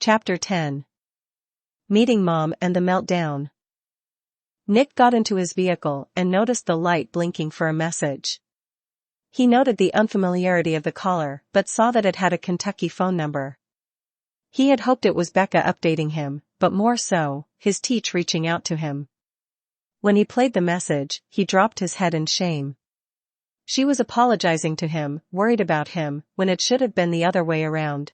Chapter 10. Meeting Mom and the Meltdown. Nick got into his vehicle and noticed the light blinking for a message. He noted the unfamiliarity of the caller but saw that it had a Kentucky phone number. He had hoped it was Becca updating him, but more so, his teacher reaching out to him. When he played the message, he dropped his head in shame. She was apologizing to him, worried about him, when it should have been the other way around.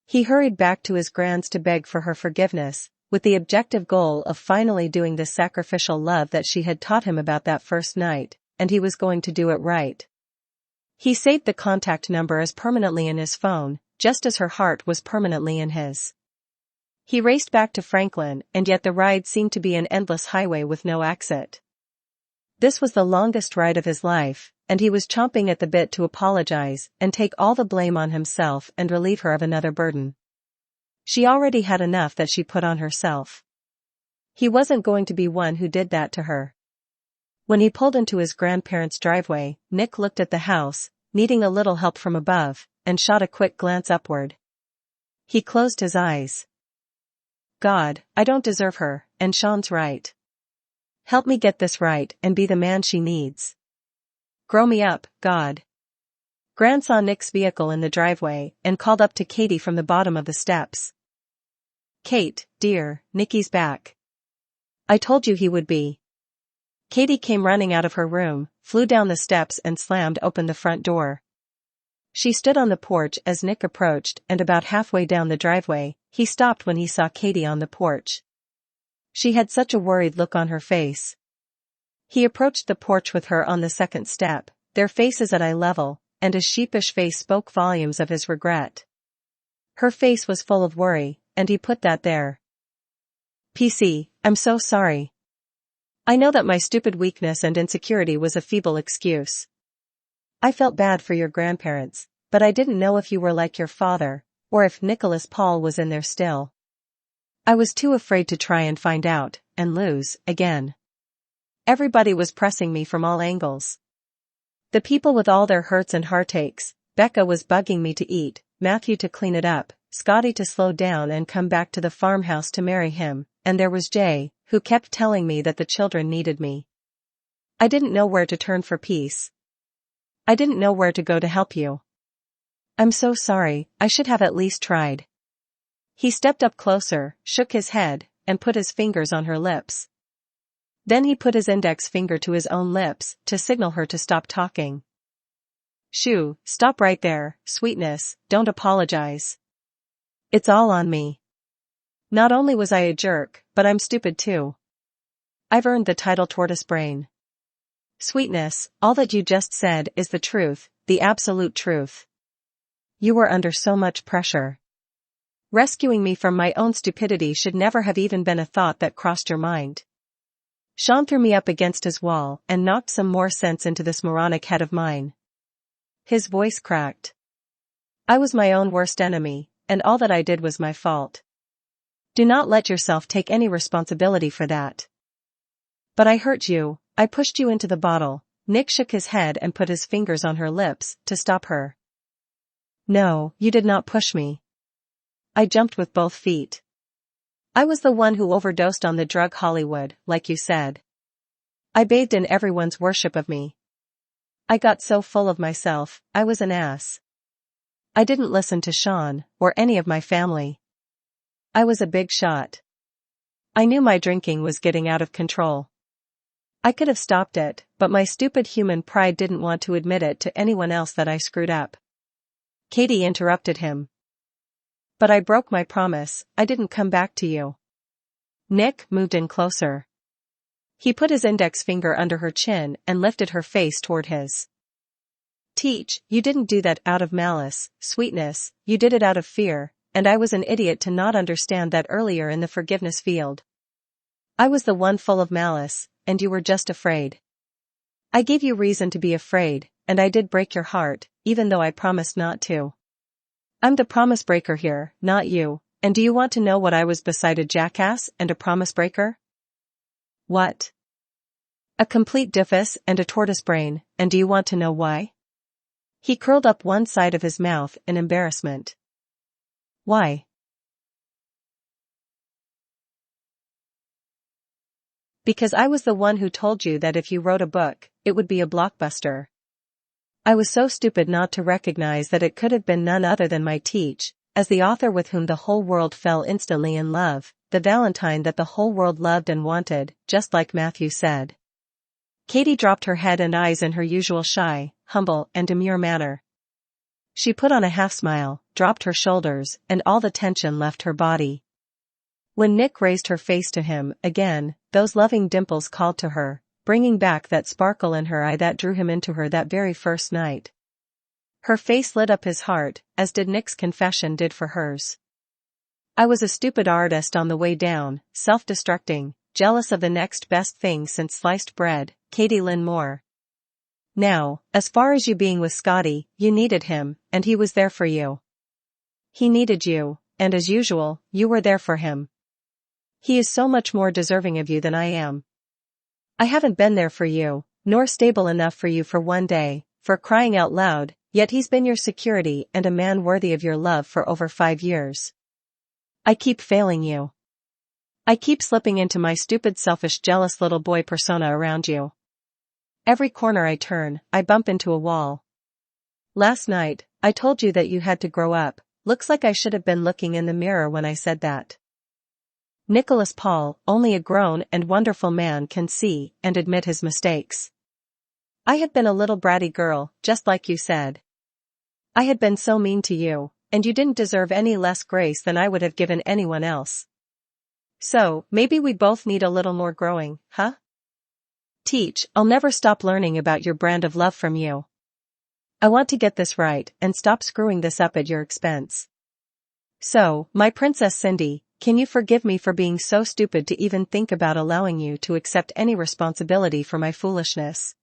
He hurried back to his grand's to beg for her forgiveness, with the objective goal of finally doing the sacrificial love that she had taught him about that first night, and he was going to do it right. He saved the contact number as permanently in his phone, just as her heart was permanently in his. He raced back to Franklin, and yet the ride seemed to be an endless highway with no exit. This was the longest ride of his life, and he was chomping at the bit to apologize and take all the blame on himself and relieve her of another burden. She already had enough that she put on herself. He wasn't going to be one who did that to her. When he pulled into his grandparents' driveway, Nick looked at the house, needing a little help from above, and shot a quick glance upward. He closed his eyes. God, I don't deserve her, and Sean's right. Help me get this right and be the man she needs. Grow me up, God. Gran saw Nick's vehicle in the driveway and called up to Katie from the bottom of the steps. Kate, dear, Nicky's back. I told you he would be. Katie came running out of her room, flew down the steps and slammed open the front door. She stood on the porch as Nick approached, and about halfway down the driveway, he stopped when he saw Katie on the porch. She had such a worried look on her face. He approached the porch with her on the second step, their faces at eye level, and his sheepish face spoke volumes of his regret. Her face was full of worry, and he put that there. PC, I'm so sorry. I know that my stupid weakness and insecurity was a feeble excuse. I felt bad for your grandparents, but I didn't know if you were like your father, or if Nicholas Paul was in there still. I was too afraid to try and find out, and lose, again. Everybody was pressing me from all angles. The people with all their hurts and heartaches. Becca was bugging me to eat, Matthew to clean it up, Scotty to slow down and come back to the farmhouse to marry him, and there was Jay, who kept telling me that the children needed me. I didn't know where to turn for peace. I didn't know where to go to help you. I'm so sorry, I should have at least tried. He stepped up closer, shook his head, and put his fingers on her lips. Then he put his index finger to his own lips, to signal her to stop talking. Shoo, stop right there, sweetness, don't apologize. It's all on me. Not only was I a jerk, but I'm stupid too. I've earned the title tortoise brain. Sweetness, all that you just said is the truth, the absolute truth. You were under so much pressure. Rescuing me from my own stupidity should never have even been a thought that crossed your mind. Sean threw me up against his wall and knocked some more sense into this moronic head of mine. His voice cracked. I was my own worst enemy, and all that I did was my fault. Do not let yourself take any responsibility for that. But I hurt you, I pushed you into the bottle. Nick shook his head and put his fingers on her lips, to stop her. No, you did not push me. I jumped with both feet. I was the one who overdosed on the drug Hollywood, like you said. I bathed in everyone's worship of me. I got so full of myself, I was an ass. I didn't listen to Sean, or any of my family. I was a big shot. I knew my drinking was getting out of control. I could have stopped it, but my stupid human pride didn't want to admit it to anyone else that I screwed up. Katie interrupted him. But I broke my promise, I didn't come back to you. Nick moved in closer. He put his index finger under her chin and lifted her face toward his. Teach, you didn't do that out of malice, sweetness, you did it out of fear, and I was an idiot to not understand that earlier in the forgiveness field. I was the one full of malice, and you were just afraid. I gave you reason to be afraid, and I did break your heart, even though I promised not to. I'm the promise breaker here, not you, and do you want to know what I was beside a jackass and a promise breaker? What? A complete doofus and a tortoise brain, and do you want to know why? He curled up one side of his mouth in embarrassment. Why? Because I was the one who told you that if you wrote a book, it would be a blockbuster. I was so stupid not to recognize that it could have been none other than my teach, as the author with whom the whole world fell instantly in love, the Valentine that the whole world loved and wanted, just like Matthew said. Katie dropped her head and eyes in her usual shy, humble, and demure manner. She put on a half-smile, dropped her shoulders, and all the tension left her body. When Nick raised her face to him again, those loving dimples called to her, bringing back that sparkle in her eye that drew him into her that very first night. Her face lit up his heart, as did Nick's confession did for hers. I was a stupid artist on the way down, self-destructing, jealous of the next best thing since sliced bread, Katie Lynn Moore. Now, as far as you being with Scotty, you needed him, and he was there for you. He needed you, and as usual, you were there for him. He is so much more deserving of you than I am. I haven't been there for you, nor stable enough for you for one day, for crying out loud, yet he's been your security and a man worthy of your love for over 5 years. I keep failing you. I keep slipping into my stupid selfish jealous little boy persona around you. Every corner I turn, I bump into a wall. Last night, I told you that you had to grow up. Looks like I should have been looking in the mirror when I said that. Nicholas Paul, only a grown and wonderful man can see and admit his mistakes. I had been a little bratty girl, just like you said. I had been so mean to you, and you didn't deserve any less grace than I would have given anyone else. So, maybe we both need a little more growing, huh? Teach, I'll never stop learning about your brand of love from you. I want to get this right and stop screwing this up at your expense. So, my Princess Cindy, can you forgive me for being so stupid to even think about allowing you to accept any responsibility for my foolishness?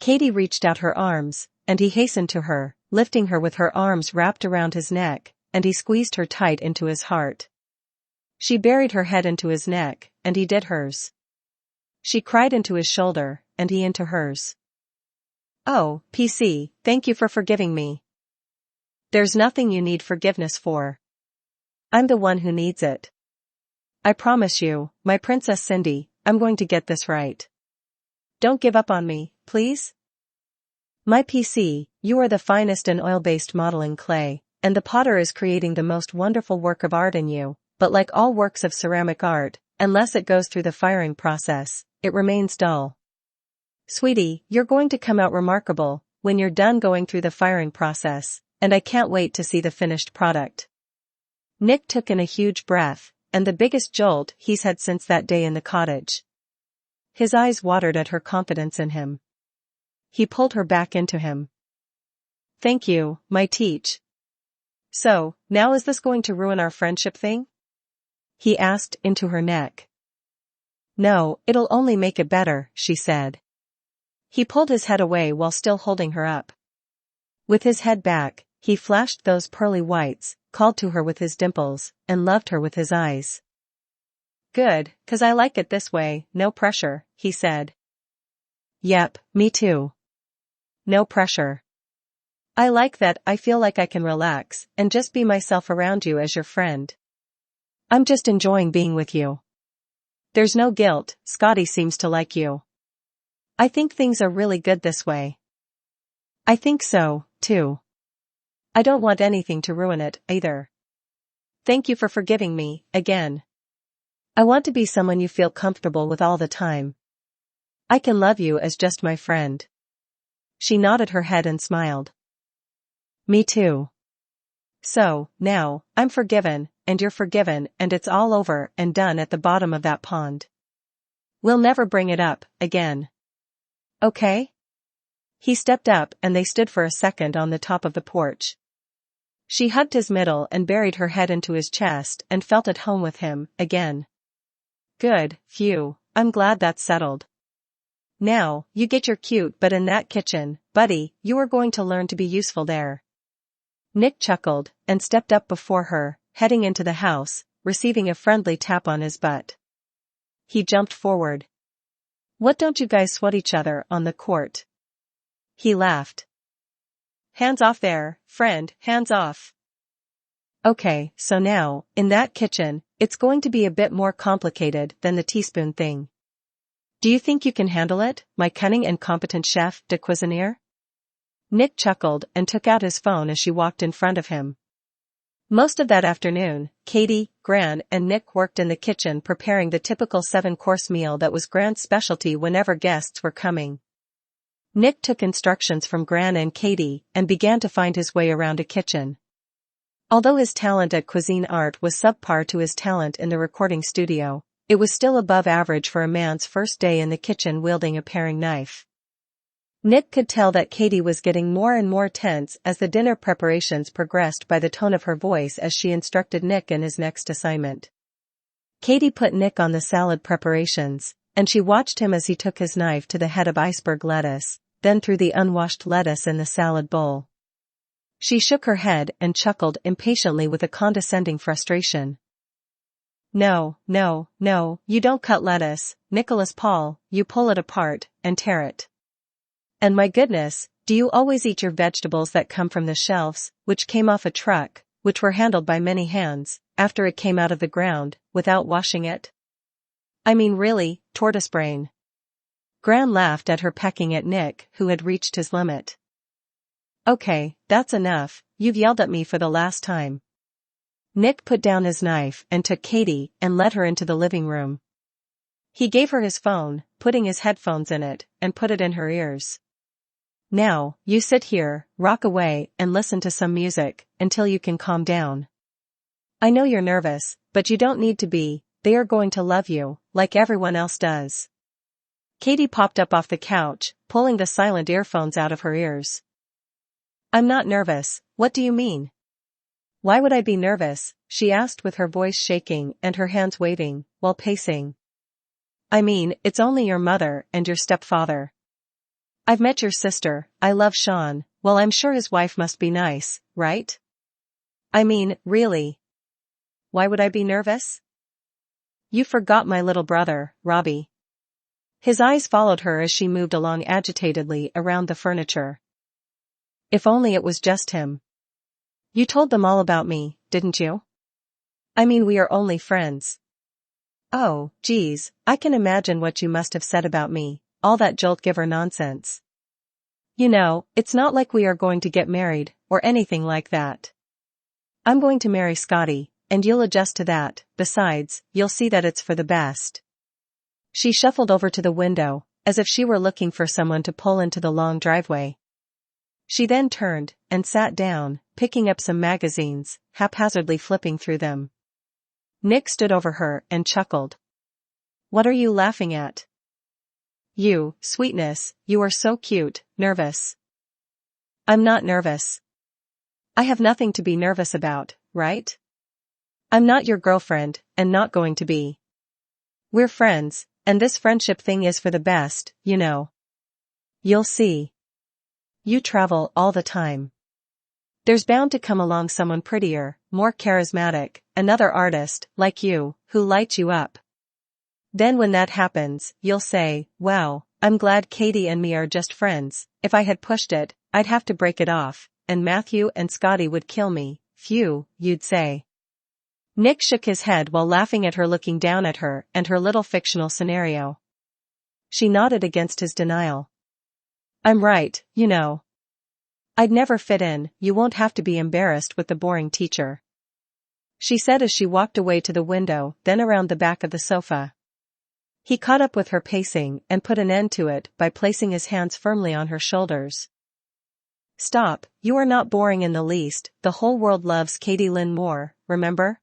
Katie reached out her arms, and he hastened to her, lifting her with her arms wrapped around his neck, and he squeezed her tight into his heart. She buried her head into his neck, and he did hers. She cried into his shoulder, and he into hers. Oh, PC, thank you for forgiving me. There's nothing you need forgiveness for. I'm the one who needs it. I promise you, my Princess Cindy, I'm going to get this right. Don't give up on me, please? My PC, you are the finest in oil-based modeling clay, and the potter is creating the most wonderful work of art in you, but like all works of ceramic art, unless it goes through the firing process, it remains dull. Sweetie, you're going to come out remarkable when you're done going through the firing process, and I can't wait to see the finished product. Nick took in a huge breath, and the biggest jolt he's had since that day in the cottage. His eyes watered at her confidence in him. He pulled her back into him. Thank you, my teach. So, now is this going to ruin our friendship thing? He asked into her neck. No, it'll only make it better, she said. He pulled his head away while still holding her up. With his head back, he flashed those pearly whites, called to her with his dimples, and loved her with his eyes. Good, 'cause I like it this way, no pressure, he said. Yep, me too. No pressure. I like that. I feel like I can relax and just be myself around you as your friend. I'm just enjoying being with you. There's no guilt. Scotty seems to like you. I think things are really good this way. I think so, too. I don't want anything to ruin it, either. Thank you for forgiving me, again. I want to be someone you feel comfortable with all the time. I can love you as just my friend. She nodded her head and smiled. Me too. So, now, I'm forgiven, and you're forgiven, and it's all over and done at the bottom of that pond. We'll never bring it up, again. Okay? He stepped up and they stood for a second on the top of the porch. She hugged his middle and buried her head into his chest and felt at home with him, again. Good, phew, I'm glad that's settled. Now, you get your cute butt in that kitchen, buddy, you are going to learn to be useful there. Nick chuckled and stepped up before her, heading into the house, receiving a friendly tap on his butt. He jumped forward. What don't you guys sweat each other on the court? He laughed. Hands off there, friend, hands off. Okay, so now, in that kitchen, it's going to be a bit more complicated than the teaspoon thing. Do you think you can handle it, my cunning and competent chef de cuisinier? Nick chuckled and took out his phone as she walked in front of him. Most of that afternoon, Katie, Gran, and Nick worked in the kitchen preparing the typical 7-course meal that was Gran's specialty whenever guests were coming. Nick took instructions from Gran and Katie and began to find his way around a kitchen. Although his talent at cuisine art was subpar to his talent in the recording studio, it was still above average for a man's first day in the kitchen wielding a paring knife. Nick could tell that Katie was getting more and more tense as the dinner preparations progressed by the tone of her voice as she instructed Nick in his next assignment. Katie put Nick on the salad preparations, and she watched him as he took his knife to the head of iceberg lettuce, then threw the unwashed lettuce in the salad bowl. She shook her head and chuckled impatiently with a condescending frustration. No, you don't cut lettuce, Nicholas Paul, you pull it apart and tear it. And my goodness, do you always eat your vegetables that come from the shelves, which came off a truck, which were handled by many hands, after it came out of the ground, without washing it? I mean really, tortoise brain. Gran laughed at her, pecking at Nick, who had reached his limit. Okay, that's enough, you've yelled at me for the last time. Nick put down his knife and took Katie and led her into the living room. He gave her his phone, putting his headphones in it, and put it in her ears. Now, you sit here, rock away, and listen to some music, until you can calm down. I know you're nervous, but you don't need to be, they are going to love you, like everyone else does. Katie popped up off the couch, pulling the silent earphones out of her ears. I'm not nervous, what do you mean? Why would I be nervous? She asked with her voice shaking and her hands waving, while pacing. I mean, it's only your mother and your stepfather. I've met your sister, I love Sean, well I'm sure his wife must be nice, right? I mean, really. Why would I be nervous? You forgot my little brother, Robbie. His eyes followed her as she moved along agitatedly around the furniture. If only it was just him. You told them all about me, didn't you? I mean we are only friends. Oh, geez, I can imagine what you must have said about me, all that jolt-giver nonsense. You know, it's not like we are going to get married, or anything like that. I'm going to marry Scotty, and you'll adjust to that, besides, you'll see that it's for the best. She shuffled over to the window, as if she were looking for someone to pull into the long driveway. She then turned, and sat down, picking up some magazines, haphazardly flipping through them. Nick stood over her and chuckled. What are you laughing at? You, sweetness, you are so cute, nervous. I'm not nervous. I have nothing to be nervous about, right? I'm not your girlfriend, and not going to be. We're friends, and this friendship thing is for the best, you know. You'll see. You travel all the time. There's bound to come along someone prettier, more charismatic, another artist, like you, who lights you up. Then when that happens, you'll say, wow, I'm glad Katie and me are just friends. If I had pushed it, I'd have to break it off, and Matthew and Scotty would kill me. Phew, you'd say. Nick shook his head while laughing at her, looking down at her and her little fictional scenario. She nodded against his denial. I'm right, you know. I'd never fit in, you won't have to be embarrassed with the boring teacher. She said as she walked away to the window, then around the back of the sofa. He caught up with her pacing and put an end to it by placing his hands firmly on her shoulders. Stop, you are not boring in the least, the whole world loves Katie Lynn Moore, remember?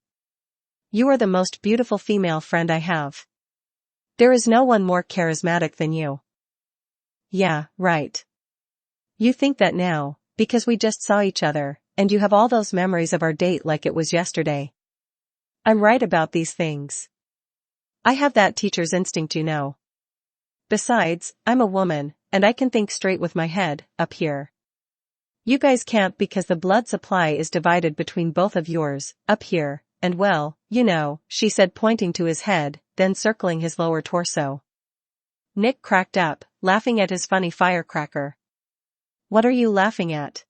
You are the most beautiful female friend I have. There is no one more charismatic than you. Yeah, right. You think that now, because we just saw each other, and you have all those memories of our date like it was yesterday. I'm right about these things. I have that teacher's instinct, you know. Besides, I'm a woman, and I can think straight with my head, up here. You guys can't because the blood supply is divided between both of yours, up here, and well, you know, she said, pointing to his head, then circling his lower torso. Nick cracked up, laughing at his funny firecracker. What are you laughing at?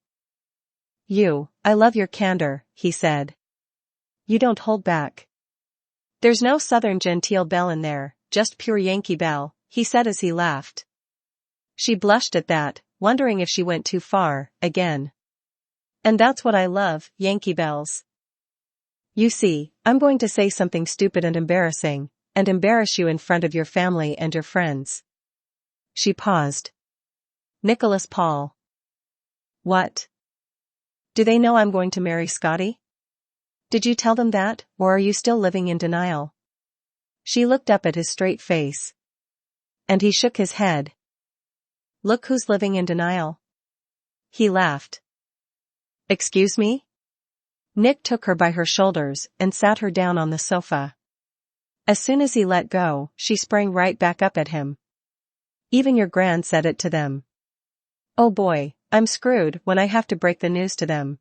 You, I love your candor, he said. You don't hold back. There's no southern genteel belle in there, just pure Yankee belle, he said as he laughed. She blushed at that, wondering if she went too far, again. And that's what I love, Yankee bells. You see, I'm going to say something stupid and embarrass you in front of your family and your friends. She paused. Nicholas Paul. What? Do they know I'm going to marry Scotty? Did you tell them that, or are you still living in denial? She looked up at his straight face. And he shook his head. Look who's living in denial. He laughed. Excuse me? Nick took her by her shoulders and sat her down on the sofa. As soon as he let go, she sprang right back up at him. Even your gran said it to them. Oh boy, I'm screwed when I have to break the news to them.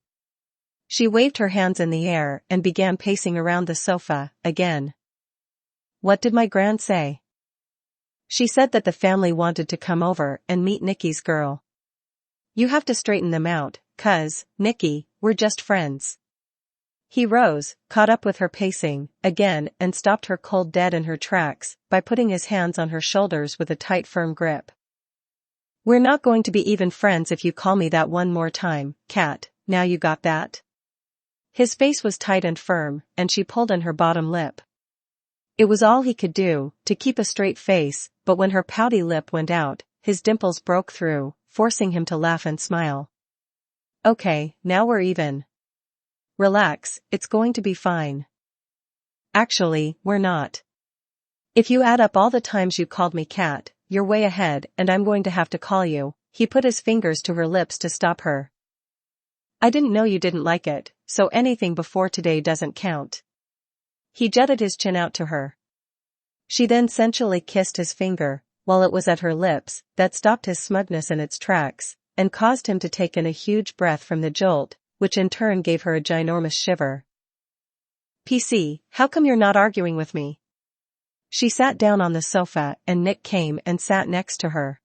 She waved her hands in the air and began pacing around the sofa, again. What did my gran say? She said that the family wanted to come over and meet Nikki's girl. You have to straighten them out, 'cause, Nikki, we're just friends. He rose, caught up with her pacing, again, and stopped her cold dead in her tracks, by putting his hands on her shoulders with a tight firm grip. We're not going to be even friends if you call me that one more time, Kat, now you got that? His face was tight and firm, and she pulled in her bottom lip. It was all he could do, to keep a straight face, but when her pouty lip went out, his dimples broke through, forcing him to laugh and smile. Okay, now we're even. Relax, it's going to be fine. Actually, we're not. If you add up all the times you called me Kat, you're way ahead and I'm going to have to call you. He put his fingers to her lips to stop her. I didn't know you didn't like it, so anything before today doesn't count. He jutted his chin out to her. She then sensually kissed his finger, while it was at her lips, that stopped his smugness in its tracks, and caused him to take in a huge breath from the jolt, which in turn gave her a ginormous shiver. PC, how come you're not arguing with me? She sat down on the sofa and Nick came and sat next to her.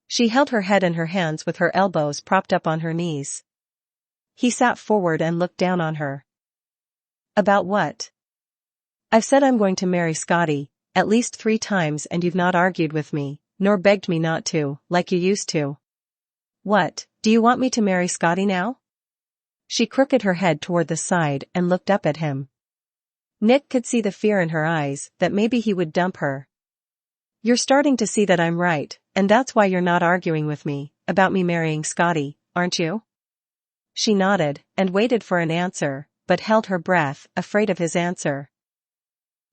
She held her head in her hands with her elbows propped up on her knees. He sat forward and looked down on her. About what? I've said I'm going to marry Scotty, at least 3 times and you've not argued with me, nor begged me not to, like you used to. What, do you want me to marry Scotty now? She crooked her head toward the side and looked up at him. Nick could see the fear in her eyes that maybe he would dump her. You're starting to see that I'm right, and that's why you're not arguing with me, about me marrying Scotty, aren't you? She nodded, and waited for an answer, but held her breath, afraid of his answer.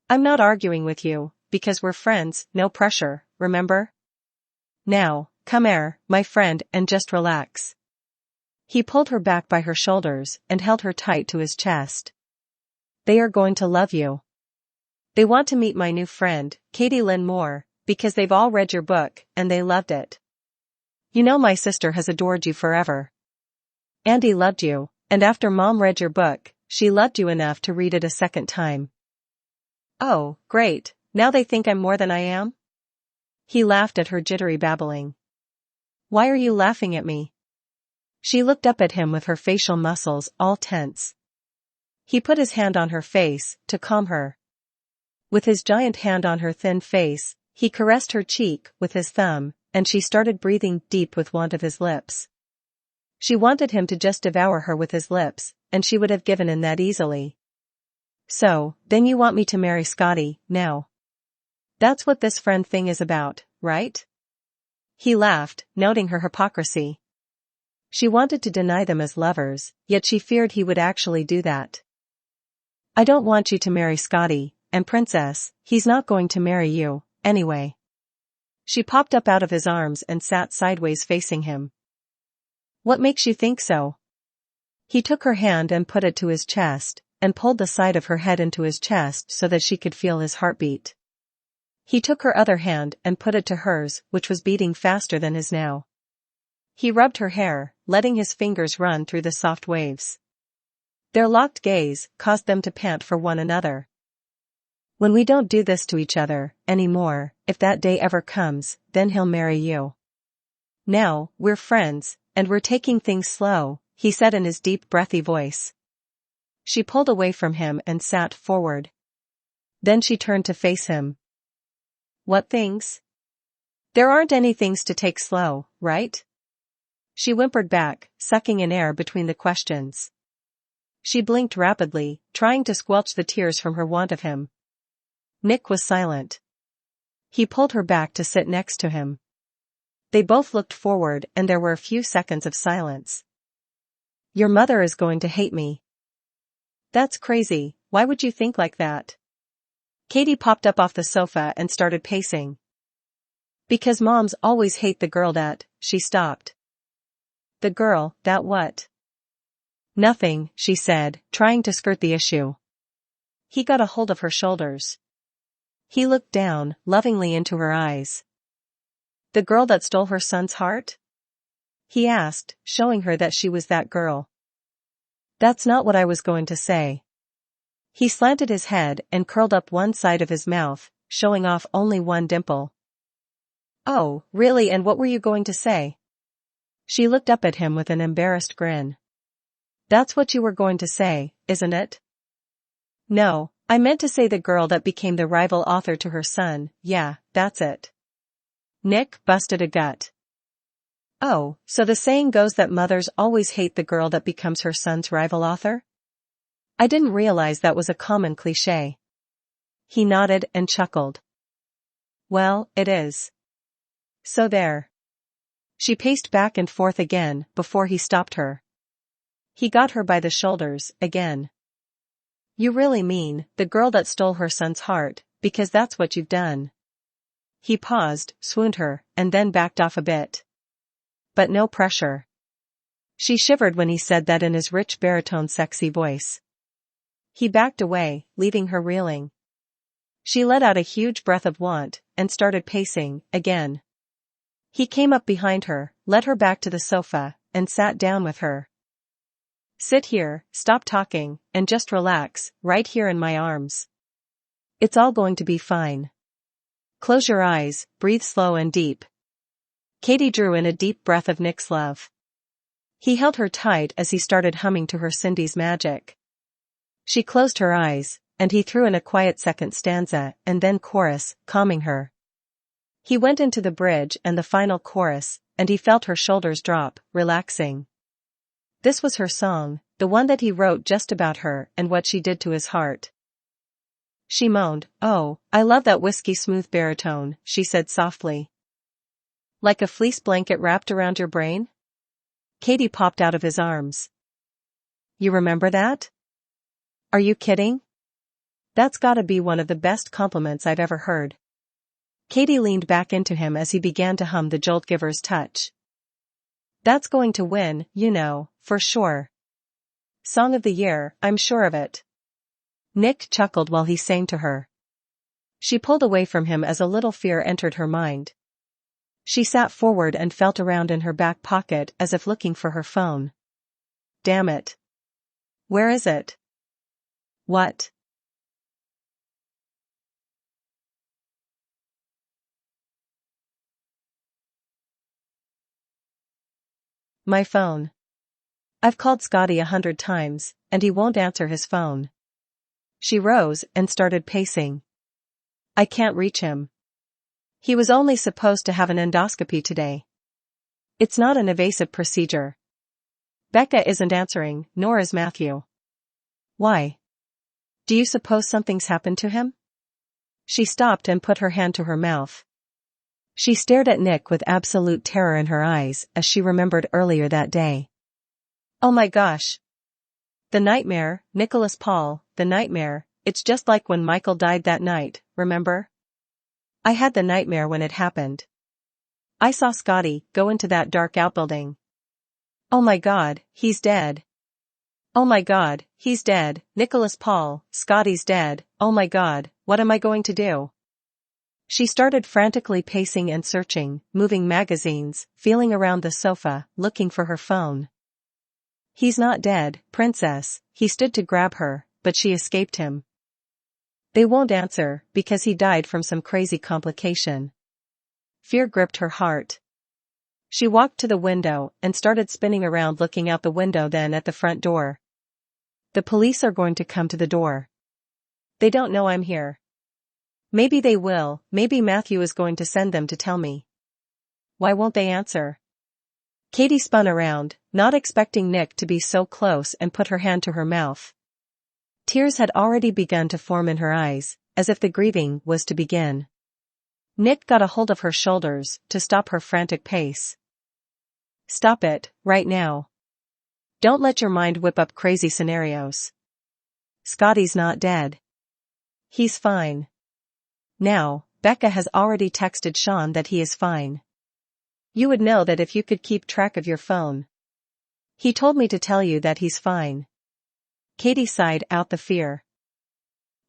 I'm not arguing with you, because we're friends, no pressure, remember? Now, come here, my friend, and just relax. He pulled her back by her shoulders and held her tight to his chest. They are going to love you. They want to meet my new friend, Katie Lynn Moore, because they've all read your book, and they loved it. You know my sister has adored you forever. Andy loved you, and after Mom read your book, she loved you enough to read it a second time. Oh, great, now they think I'm more than I am? He laughed at her jittery babbling. Why are you laughing at me? She looked up at him with her facial muscles all tense. He put his hand on her face, to calm her. With his giant hand on her thin face, he caressed her cheek with his thumb, and she started breathing deep with want of his lips. She wanted him to just devour her with his lips, and she would have given in that easily. So, then you want me to marry Scotty, now? That's what this friend thing is about, right? He laughed, noting her hypocrisy. She wanted to deny them as lovers, yet she feared he would actually do that. I don't want you to marry Scotty, and Princess, he's not going to marry you, anyway. She popped up out of his arms and sat sideways facing him. What makes you think so? He took her hand and put it to his chest, and pulled the side of her head into his chest so that she could feel his heartbeat. He took her other hand and put it to hers, which was beating faster than his now. He rubbed her hair, letting his fingers run through the soft waves. Their locked gaze caused them to pant for one another. When we don't do this to each other anymore, if that day ever comes, then he'll marry you. Now, we're friends, and we're taking things slow, he said in his deep breathy voice. She pulled away from him and sat forward. Then she turned to face him. What things? There aren't any things to take slow, right? She whimpered back, sucking in air between the questions. She blinked rapidly, trying to squelch the tears from her want of him. Nick was silent. He pulled her back to sit next to him. They both looked forward and there were a few seconds of silence. Your mother is going to hate me. That's crazy, why would you think like that? Katie popped up off the sofa and started pacing. Because moms always hate the girl that, she stopped. The girl, that what? Nothing, she said, trying to skirt the issue. He got a hold of her shoulders. He looked down, lovingly into her eyes. The girl that stole her son's heart? He asked, showing her that she was that girl. That's not what I was going to say. He slanted his head and curled up one side of his mouth, showing off only one dimple. Oh, really, and what were you going to say? She looked up at him with an embarrassed grin. That's what you were going to say, isn't it? No, I meant to say the girl that became the rival author to her son, yeah, that's it. Nick busted a gut. Oh, so the saying goes that mothers always hate the girl that becomes her son's rival author? I didn't realize that was a common cliché. He nodded and chuckled. Well, it is. So there. She paced back and forth again before he stopped her. He got her by the shoulders, again. You really mean, the girl that stole her son's heart, because that's what you've done. He paused, swooned her, and then backed off a bit. But no pressure. She shivered when he said that in his rich baritone sexy voice. He backed away, leaving her reeling. She let out a huge breath of want, and started pacing, again. He came up behind her, led her back to the sofa, and sat down with her. Sit here, stop talking, and just relax, right here in my arms. It's all going to be fine. Close your eyes, breathe slow and deep. Katie drew in a deep breath of Nick's love. He held her tight as he started humming to her Cindy's Magic. She closed her eyes, and he threw in a quiet second stanza and then chorus, calming her. He went into the bridge and the final chorus, and he felt her shoulders drop, relaxing. This was her song, the one that he wrote just about her and what she did to his heart. She moaned, "Oh, I love that whiskey-smooth baritone," she said softly. Like a fleece blanket wrapped around your brain? Katie popped out of his arms. You remember that? Are you kidding? That's gotta be one of the best compliments I've ever heard. Katie leaned back into him as he began to hum the Jolt Giver's Touch. That's going to win, you know, for sure. Song of the year, I'm sure of it. Nick chuckled while he sang to her. She pulled away from him as a little fear entered her mind. She sat forward and felt around in her back pocket as if looking for her phone. Damn it. Where is it? What? My phone. I've called Scotty 100 times, and he won't answer his phone. She rose and started pacing. I can't reach him. He was only supposed to have an endoscopy today. It's not an invasive procedure. Becca isn't answering, nor is Matthew. Why? Do you suppose something's happened to him? She stopped and put her hand to her mouth. She stared at Nick with absolute terror in her eyes as she remembered earlier that day. Oh my gosh. The nightmare, Nicholas Paul, the nightmare, it's just like when Michael died that night, remember? I had the nightmare when it happened. I saw Scotty go into that dark outbuilding. Oh my God, he's dead. Oh my God, he's dead, Nicholas Paul, Scotty's dead, oh my God, what am I going to do? She started frantically pacing and searching, moving magazines, feeling around the sofa, looking for her phone. He's not dead, princess, he stood to grab her, but she escaped him. They won't answer, because he died from some crazy complication. Fear gripped her heart. She walked to the window and started spinning around looking out the window, then at the front door. The police are going to come to the door. They don't know I'm here. Maybe they will, maybe Matthew is going to send them to tell me. Why won't they answer? Katie spun around, not expecting Nick to be so close, and put her hand to her mouth. Tears had already begun to form in her eyes, as if the grieving was to begin. Nick got a hold of her shoulders to stop her frantic pace. Stop it, right now. Don't let your mind whip up crazy scenarios. Scotty's not dead. He's fine. Now, Becca has already texted Sean that he is fine. You would know that if you could keep track of your phone. He told me to tell you that he's fine. Katie sighed out the fear.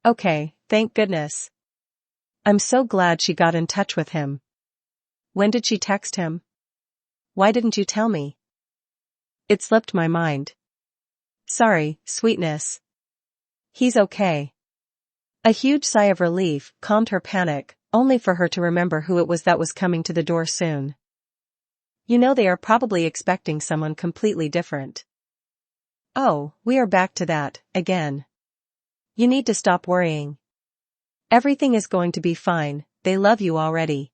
Okay, thank goodness. I'm so glad she got in touch with him. When did she text him? Why didn't you tell me? It slipped my mind. Sorry, sweetness. He's okay. A huge sigh of relief calmed her panic, only for her to remember who it was that was coming to the door soon. You know they are probably expecting someone completely different. Oh, we are back to that, again. You need to stop worrying. Everything is going to be fine, they love you already.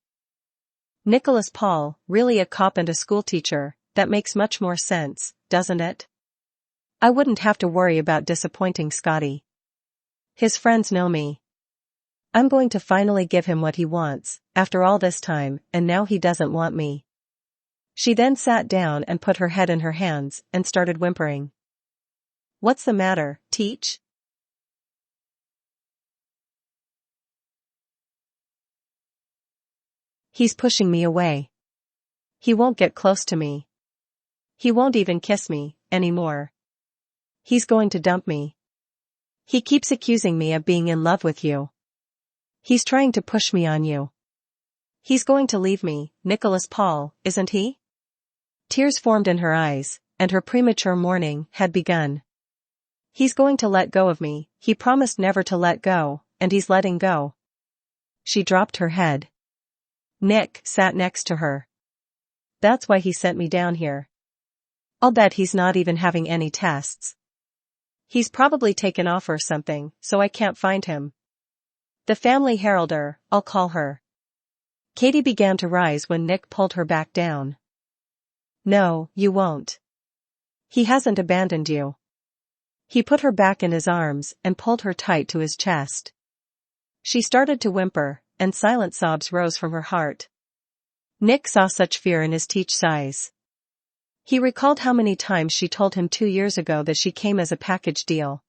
Nicholas Paul, really a cop and a schoolteacher, that makes much more sense, doesn't it? I wouldn't have to worry about disappointing Scotty. His friends know me. I'm going to finally give him what he wants, after all this time, and now he doesn't want me. She then sat down and put her head in her hands and started whimpering. What's the matter, Teach? He's pushing me away. He won't get close to me. He won't even kiss me, anymore. He's going to dump me. He keeps accusing me of being in love with you. He's trying to push me on you. He's going to leave me, Nicholas Paul, isn't he? Tears formed in her eyes, and her premature mourning had begun. He's going to let go of me, he promised never to let go, and he's letting go. She dropped her head. Nick sat next to her. That's why he sent me down here. I'll bet he's not even having any tests. He's probably taken off or something, so I can't find him. The family heralder, I'll call her. Katie began to rise when Nick pulled her back down. No, you won't. He hasn't abandoned you. He put her back in his arms and pulled her tight to his chest. She started to whimper, and silent sobs rose from her heart. Nick saw such fear in his Teach's eyes. He recalled how many times she told him 2 years ago that she came as a package deal.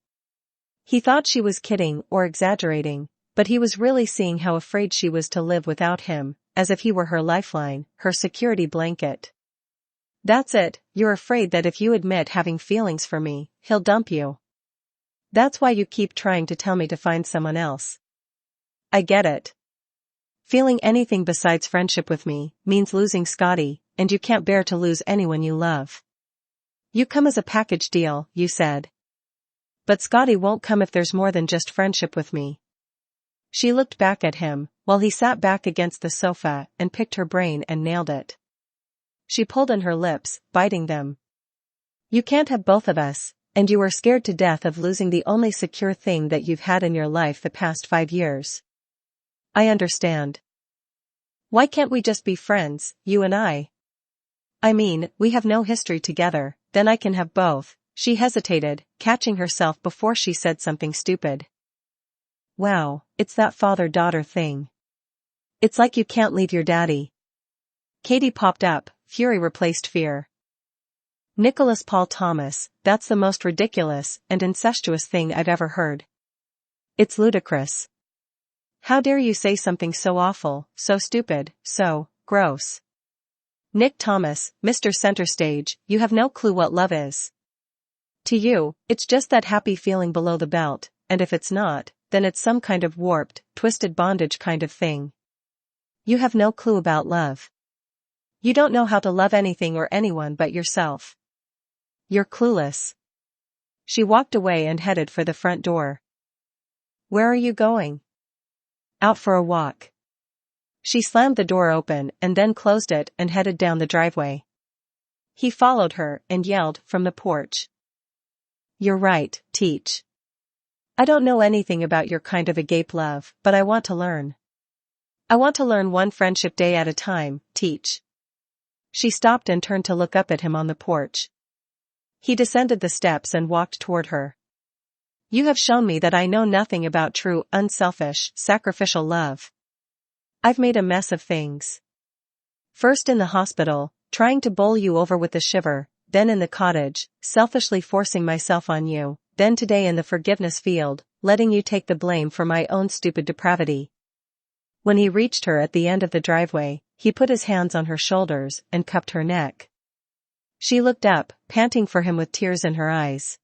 He thought she was kidding or exaggerating, but he was really seeing how afraid she was to live without him, as if he were her lifeline, her security blanket. That's it, you're afraid that if you admit having feelings for me, he'll dump you. That's why you keep trying to tell me to find someone else. I get it. Feeling anything besides friendship with me means losing Scotty, and you can't bear to lose anyone you love. You come as a package deal, you said. But Scotty won't come if there's more than just friendship with me. She looked back at him, while he sat back against the sofa and picked her brain and nailed it. She pulled in her lips, biting them. You can't have both of us, and you are scared to death of losing the only secure thing that you've had in your life the past 5 years. I understand. Why can't we just be friends, you and I? I mean, we have no history together, then I can have both. She hesitated, catching herself before she said something stupid. Wow, it's that father-daughter thing. It's like you can't leave your daddy. Katie popped up, fury replaced fear. Nicholas Paul Thomas, that's the most ridiculous and incestuous thing I've ever heard. It's ludicrous. How dare you say something so awful, so stupid, so gross. Nick Thomas, Mr. Center Stage, you have no clue what love is. To you, it's just that happy feeling below the belt, and if it's not, then it's some kind of warped, twisted bondage kind of thing. You have no clue about love. You don't know how to love anything or anyone but yourself. You're clueless. She walked away and headed for the front door. Where are you going? Out for a walk. She slammed the door open and then closed it and headed down the driveway. He followed her and yelled from the porch. You're right, Teach. I don't know anything about your kind of agape love, but I want to learn. I want to learn one friendship day at a time, Teach. She stopped and turned to look up at him on the porch. He descended the steps and walked toward her. You have shown me that I know nothing about true, unselfish, sacrificial love. I've made a mess of things. First in the hospital, trying to bowl you over with the shiver, then in the cottage, selfishly forcing myself on you, then today in the forgiveness field, letting you take the blame for my own stupid depravity. When he reached her at the end of the driveway, he put his hands on her shoulders and cupped her neck. She looked up, panting for him with tears in her eyes.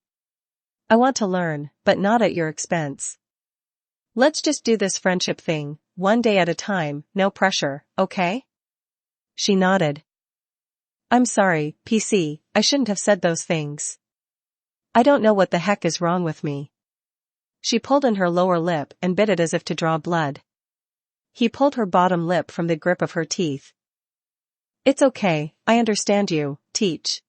I want to learn, but not at your expense. Let's just do this friendship thing, one day at a time, no pressure, okay? She nodded. I'm sorry, PC, I shouldn't have said those things. I don't know what the heck is wrong with me. She pulled in her lower lip and bit it as if to draw blood. He pulled her bottom lip from the grip of her teeth. It's okay, I understand you, Teach.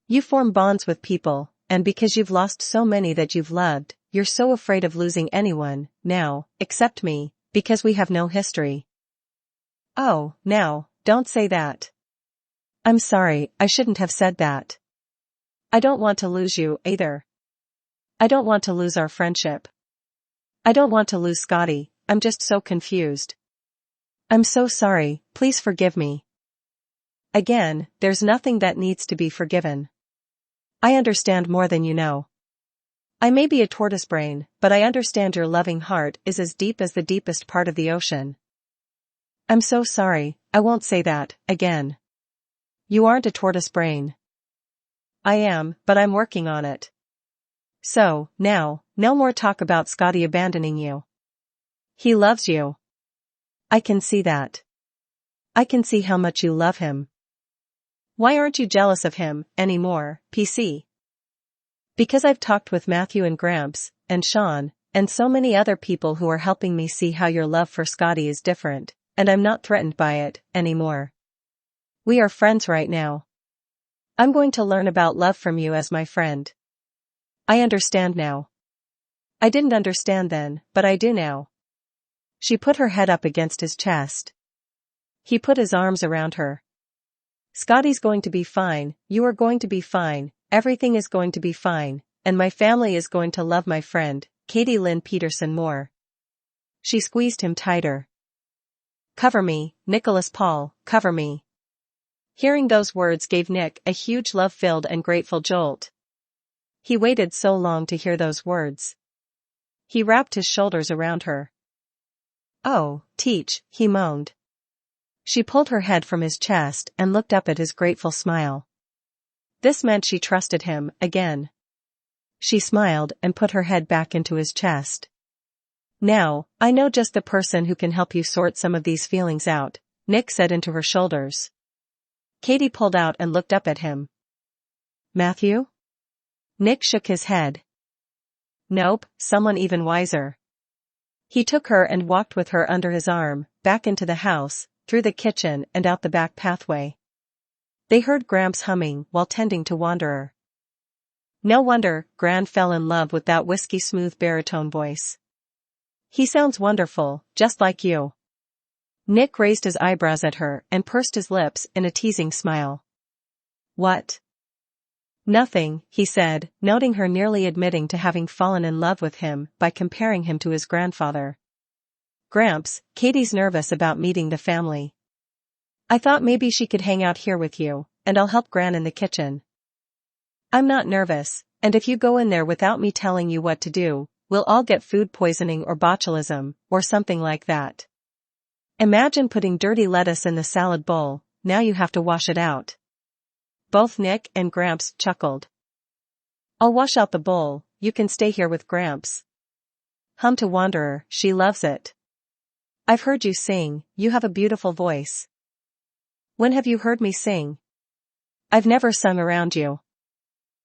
You form bonds with people, and because you've lost so many that you've loved, you're so afraid of losing anyone, now, except me, because we have no history. Oh, now, don't say that. I'm sorry, I shouldn't have said that. I don't want to lose you, either. I don't want to lose our friendship. I don't want to lose Scotty, I'm just so confused. I'm so sorry, please forgive me. Again, there's nothing that needs to be forgiven. I understand more than you know. I may be a tortoise brain, but I understand your loving heart is as deep as the deepest part of the ocean. I'm so sorry, I won't say that, again. You aren't a tortoise brain. I am, but I'm working on it. So, now, no more talk about Scotty abandoning you. He loves you. I can see that. I can see how much you love him. Why aren't you jealous of him, anymore, PC? Because I've talked with Matthew and Gramps, and Sean, and so many other people who are helping me see how your love for Scotty is different, and I'm not threatened by it, anymore. We are friends right now. I'm going to learn about love from you as my friend. I understand now. I didn't understand then, but I do now. She put her head up against his chest. He put his arms around her. Scotty's going to be fine, you are going to be fine, everything is going to be fine, and my family is going to love my friend, Katie Lynn Peterson more. She squeezed him tighter. Cover me, Nicholas Paul, cover me. Hearing those words gave Nick a huge love-filled and grateful jolt. He waited so long to hear those words. He wrapped his shoulders around her. Oh, Teach, he moaned. She pulled her head from his chest and looked up at his grateful smile. This meant she trusted him, again. She smiled and put her head back into his chest. Now, I know just the person who can help you sort some of these feelings out, Nick said into her shoulders. Katie pulled out and looked up at him. Matthew? Nick shook his head. Nope, someone even wiser. He took her and walked with her under his arm, back into the house, through the kitchen and out the back pathway. They heard Gramps humming while tending to Wanderer. No wonder Gran fell in love with that whiskey-smooth baritone voice. He sounds wonderful, just like you. Nick raised his eyebrows at her and pursed his lips in a teasing smile. What? Nothing, he said, noting her nearly admitting to having fallen in love with him by comparing him to his grandfather. Gramps, Katie's nervous about meeting the family. I thought maybe she could hang out here with you, and I'll help Gran in the kitchen. I'm not nervous, and if you go in there without me telling you what to do, we'll all get food poisoning or botulism, or something like that. Imagine putting dirty lettuce in the salad bowl, now you have to wash it out. Both Nick and Gramps chuckled. I'll wash out the bowl, you can stay here with Gramps. Hum to Wanderer, she loves it. I've heard you sing, you have a beautiful voice. When have you heard me sing? I've never sung around you.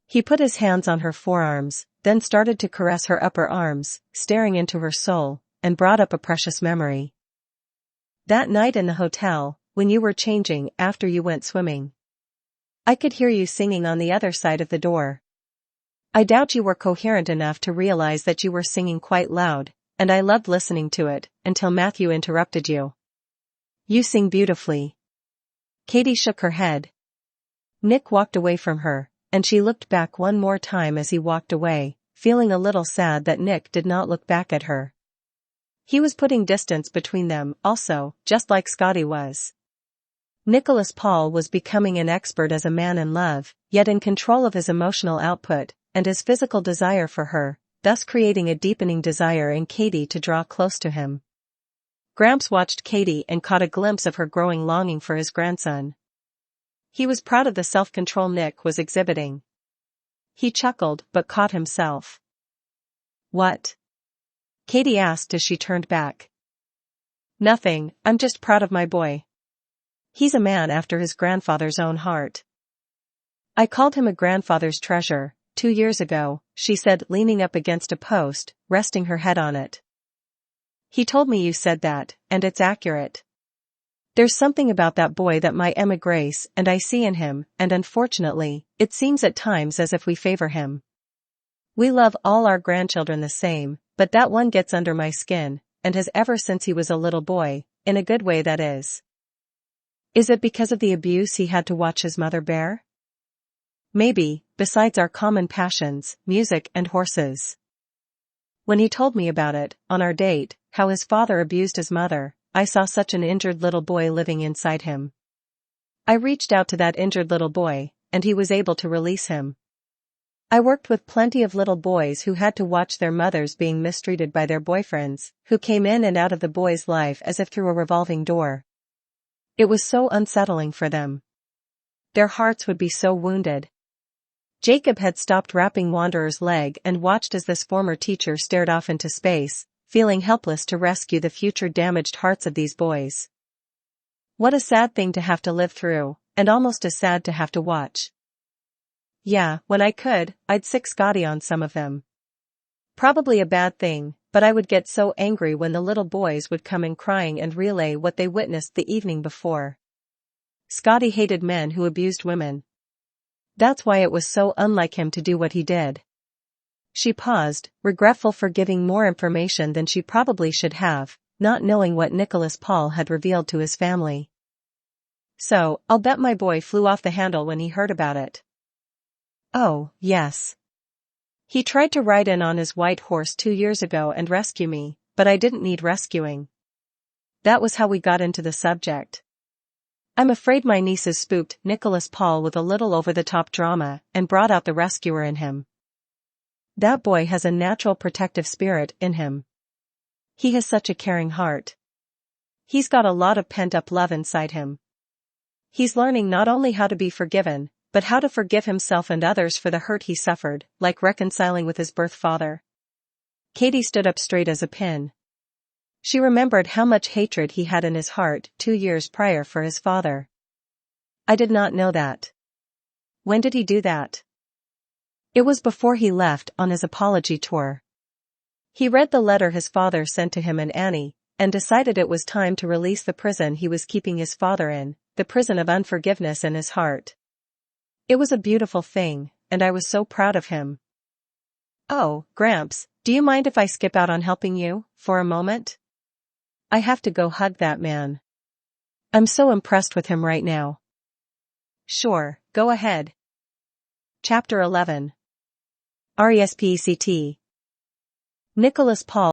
He put his hands on her forearms, then started to caress her upper arms, staring into her soul, and brought up a precious memory. That night in the hotel, when you were changing after you went swimming. I could hear you singing on the other side of the door. I doubt you were coherent enough to realize that you were singing quite loud, and I loved listening to it, until Matthew interrupted you. You sing beautifully. Katie shook her head. Nick walked away from her, and she looked back one more time as he walked away, feeling a little sad that Nick did not look back at her. He was putting distance between them also, just like Scotty was. Nicholas Paul was becoming an expert as a man in love, yet in control of his emotional output, and his physical desire for her, thus creating a deepening desire in Katie to draw close to him. Gramps watched Katie and caught a glimpse of her growing longing for his grandson. He was proud of the self-control Nick was exhibiting. He chuckled but caught himself. "What?" Katie asked as she turned back. "Nothing, I'm just proud of my boy. He's a man after his grandfather's own heart. I called him a grandfather's treasure, 2 years ago," she said, leaning up against a post, resting her head on it. "He told me you said that, and it's accurate. There's something about that boy that my Emma Grace and I see in him, and unfortunately, it seems at times as if we favor him. We love all our grandchildren the same, but that one gets under my skin, and has ever since he was a little boy, in a good way that is." "Is it because of the abuse he had to watch his mother bear?" "Maybe, besides our common passions, music and horses. When he told me about it, on our date, how his father abused his mother, I saw such an injured little boy living inside him. I reached out to that injured little boy, and he was able to release him. I worked with plenty of little boys who had to watch their mothers being mistreated by their boyfriends, who came in and out of the boy's life as if through a revolving door. It was so unsettling for them. Their hearts would be so wounded." Jacob had stopped wrapping Wanderer's leg and watched as this former teacher stared off into space, feeling helpless to rescue the future damaged hearts of these boys. What a sad thing to have to live through, and almost as sad to have to watch. "Yeah, when I could, I'd sick Scotty on some of them. Probably a bad thing, but I would get so angry when the little boys would come in crying and relay what they witnessed the evening before. Scotty hated men who abused women. That's why it was so unlike him to do what he did." She paused, regretful for giving more information than she probably should have, not knowing what Nicholas Paul had revealed to his family. "So, I'll bet my boy flew off the handle when he heard about it." "Oh, yes. He tried to ride in on his white horse 2 years ago and rescue me, but I didn't need rescuing. That was how we got into the subject. I'm afraid my nieces spooked Nicholas Paul with a little over-the-top drama and brought out the rescuer in him. That boy has a natural protective spirit in him. He has such a caring heart. He's got a lot of pent-up love inside him. He's learning not only how to be forgiven, but how to forgive himself and others for the hurt he suffered, like reconciling with his birth father." Katie stood up straight as a pin. She remembered how much hatred he had in his heart 2 years prior for his father. "I did not know that. When did he do that?" "It was before he left on his apology tour. He read the letter his father sent to him and Annie, and decided it was time to release the prison he was keeping his father in, the prison of unforgiveness in his heart. It was a beautiful thing, and I was so proud of him." "Oh, Gramps, do you mind if I skip out on helping you, for a moment? I have to go hug that man. I'm so impressed with him right now." "Sure, go ahead." Chapter 11. RESPECT. Nicholas Paul